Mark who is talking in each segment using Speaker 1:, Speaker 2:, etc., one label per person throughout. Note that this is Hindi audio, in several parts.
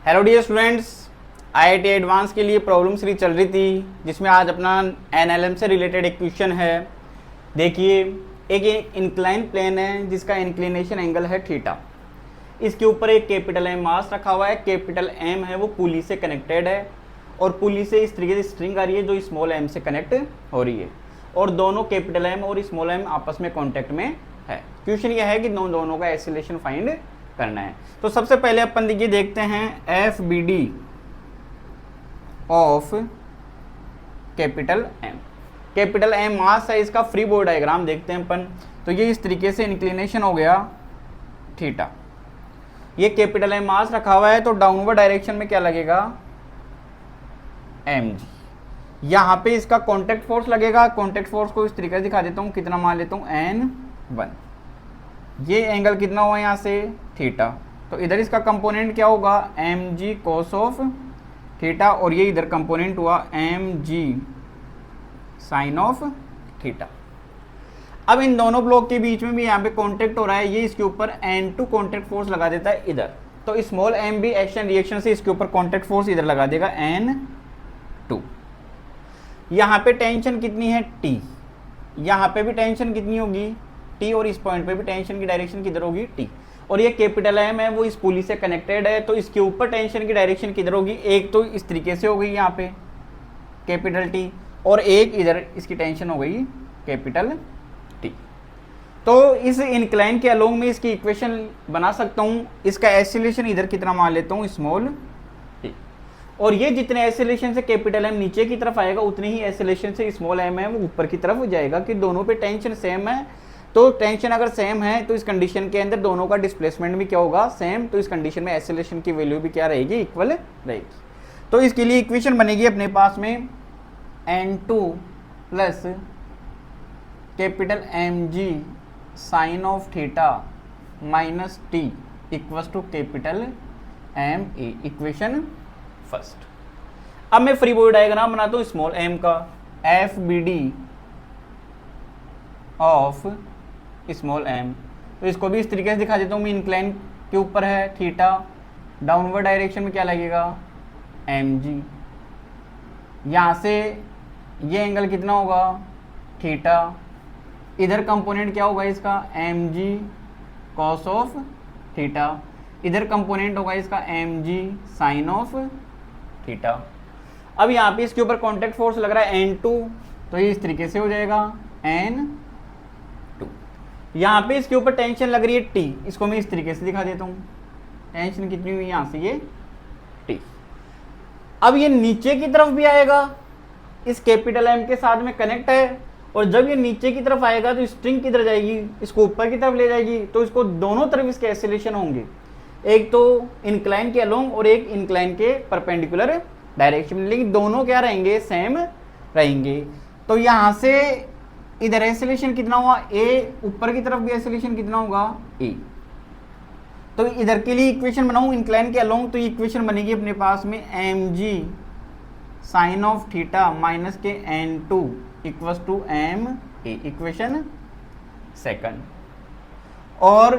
Speaker 1: Hello dear students, IIT advance के लिए प्रॉब्लम सीरीज चल रही थी जिसमें आज अपना एनएलएम से रिलेटेड एक क्वेश्चन है। देखिए, एक इंक्लाइन प्लेन है जिसका इंक्लिनेशन एंगल है थीटा। इसके ऊपर एक कैपिटल एम मास रखा हुआ है। कैपिटल एम है वो पुली से कनेक्टेड है और पुली से इस तरीके से स्ट्रिंग आ रही है जो स्मॉल एम से कनेक्ट हो रही है और दोनों कैपिटल एम और स्मॉल एम आपस में कॉन्टेक्ट में है। क्वेश्चन यह है कि दोनों का एक्सीलरेशन फाइंड करना है। तो सबसे पहले अपन देखिए देखते हैं F B D of capital M. Capital M mass है, इसका फ्री बॉडी डायग्राम देखते हैं अपन। तो ये इस तरीके से इंक्लिनेशन हो गया थीटा। ये कैपिटल एम मास रखा हुआ है तो डाउनवर्ड डायरेक्शन में क्या लगेगा, एम जी। यहाँ पे इसका कॉन्टेक्ट फोर्स लगेगा। कॉन्टेक्ट फोर्स को इस तरीके से दिखा देता हूँ, कितना मान लेता हूँ N1। ये एंगल कितना हुआ यहाँ से, थीटा। तो इधर इसका कंपोनेंट क्या होगा, M G cos of theta और ये इधर कंपोनेंट हुआ M G sine of theta. अब इन दोनों ब्लॉक के बीच में भी यहाँ पे कांटेक्ट हो रहा है। ये इसके ऊपर N2 कांटेक्ट फोर्स लगा देता है इधर। तो स्मॉल एम भी एक्शन रिएक्शन से इसके ऊपर कांटेक्ट फोर्स इधर लगा देगा N2। यहाँ पे टेंशन कितनी है, T। यहाँ पे भी टेंशन कितनी होगी, T, और इस पॉइंट पे भी टेंशन की डायरेक्शन किधर होगी, T। और ये कैपिटल एम है वो इस पुली से कनेक्टेड है तो इसके ऊपर टेंशन की डायरेक्शन किधर होगी, एक तो इस तरीके से हो गई यहाँ पे कैपिटल T और एक इधर इसकी टेंशन हो गई कैपिटल T। तो इस इंक्लाइन के अलोंग में इसकी इक्वेशन बना सकता हूँ। इसका एक्सीलरेशन इधर कितना मान लेता हूँ, स्मॉल t। और ये जितने एक्सीलरेशन से कैपिटल एम नीचे की तरफ आएगा उतने ही एक्सीलरेशन से स्मॉल एम है वो ऊपर की तरफ जाएगा कि दोनों पे टेंशन सेम है। तो टेंशन अगर सेम है तो इस कंडीशन के अंदर दोनों का डिस्प्लेसमेंट भी क्या होगा, सेम। तो इस कंडीशन में एक्सीलरेशन की वैल्यू भी क्या रहेगी, इक्वल रहेगी। तो इसके लिए इक्वेशन बनेगी अपने पास में N2 plus capital M G sine of theta minus T equals to capital M A. Equation first. अब मैं फ्री बॉडी डायग्राम बनाता हूँ स्मॉल एम का। F B D of small M, तो इसको भी इस तरीके से दिखा देता हूँ मैं। इंक्लाइन के ऊपर है थीटा, डाउनवर्ड डायरेक्शन में क्या लगेगा, एम जी। यहाँ से ये एंगल कितना होगा, थीटा। इधर कंपोनेंट क्या होगा इसका, M G cos of theta. इधर कंपोनेंट होगा इसका M G sine of theta. अब यहाँ पे इसके ऊपर कॉन्टेक्ट फोर्स लग रहा है N2, तो ये इस तरीके से हो जाएगा N2। यहाँ पे इसके ऊपर टेंशन लग रही है T, इसको मैं इस तरीके से दिखा देता हूँ। टेंशन कितनी हुई यहाँ से, ये T। अब ये नीचे की तरफ भी आएगा, इस कैपिटल एम के साथ में कनेक्ट है और जब ये नीचे की तरफ आएगा तो स्ट्रिंग किधर जाएगी, इसको ऊपर की तरफ ले जाएगी। तो इसको दोनों तरफ इसके एक्सीलरेशन होंगे, एक तो इंक्लाइन के अलोंग और एक इंक्लाइन के परपेंडिकुलर डायरेक्शन में, लेकिन दोनों क्या रहेंगे, सेम रहेंगे। तो यहाँ से इधर एक्सीलरेशन कितना हुआ, ए। ऊपर की तरफ भी एक्सीलरेशन कितना होगा, ए। तो इधर के लिए इक्वेशन बनाऊं इंक्लाइन के अलोंग, तो इक्वेशन बनेगी अपने पास में M G sine of theta minus के N2 equals to M A. Equation second. और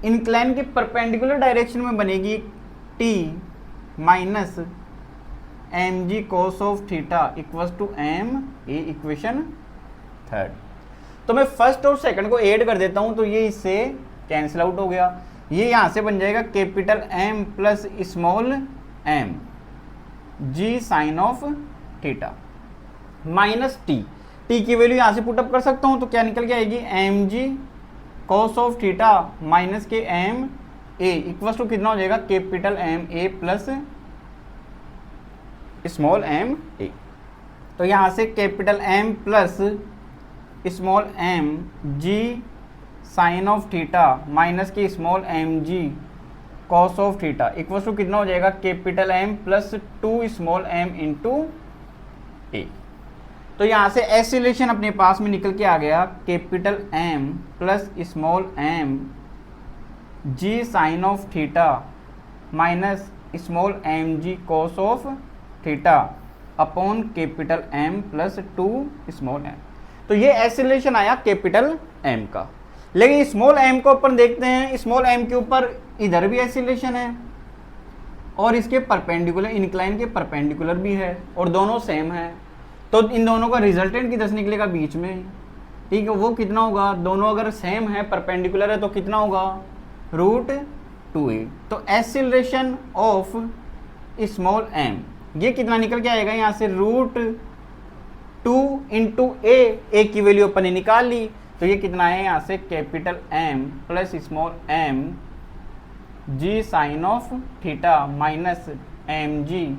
Speaker 1: इंक्लाइन के परपेंडिकुलर डायरेक्शन में बनेगी T minus M G cos of theta equals to M A. Equation third. तो मैं फर्स्ट और सेकंड को ऐड कर देता हूं तो ये इससे कैंसिल आउट हो गया। ये यहां से बन जाएगा capital M plus small M G sine of theta minus T. T की वैल्यू यहां से पुटअप कर सकता हूं तो क्या निकल के आएगी, M G cos of theta minus K M A equals to कितना हो जाएगा, capital M A plus small M A. तो यहां से capital M plus small M G sine of theta minus K small M G cos of theta equals to कितना हो जाएगा, capital M plus 2 small M into A. तो यहाँ से एक्सीलरेशन अपने पास में निकल के आ गया, capital M plus small M G sine of theta minus small M G cos of theta upon capital M plus 2 small M. तो ये एक्सीलरेशन आया कैपिटल एम का। लेकिन स्मॉल एम को अपन देखते हैं, स्मॉल एम के ऊपर इधर भी एक्सीलरेशन है, और इसके परपेंडिकुलर, इंक्लाइन के परपेंडिकुलर भी है और दोनों सेम है, तो इन दोनों का रिजल्टेंट किधर से निकलेगा, बीच में, ठीक है। वो कितना होगा, दोनों अगर सेम है, परपेंडिकुलर है, तो कितना होगा, √2a। तो एक्सीलरेशन ऑफ स्मॉल m, ये कितना निकल के आएगा यहाँ से, √2 इंटू ए की वैल्यू अपन ने निकाल ली, तो ये कितना है यहाँ से, capital M plus small m g sine of theta minus mg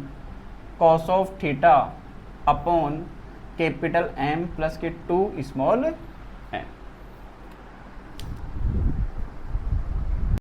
Speaker 1: cos of theta upon capital M plus के 2 स्मॉल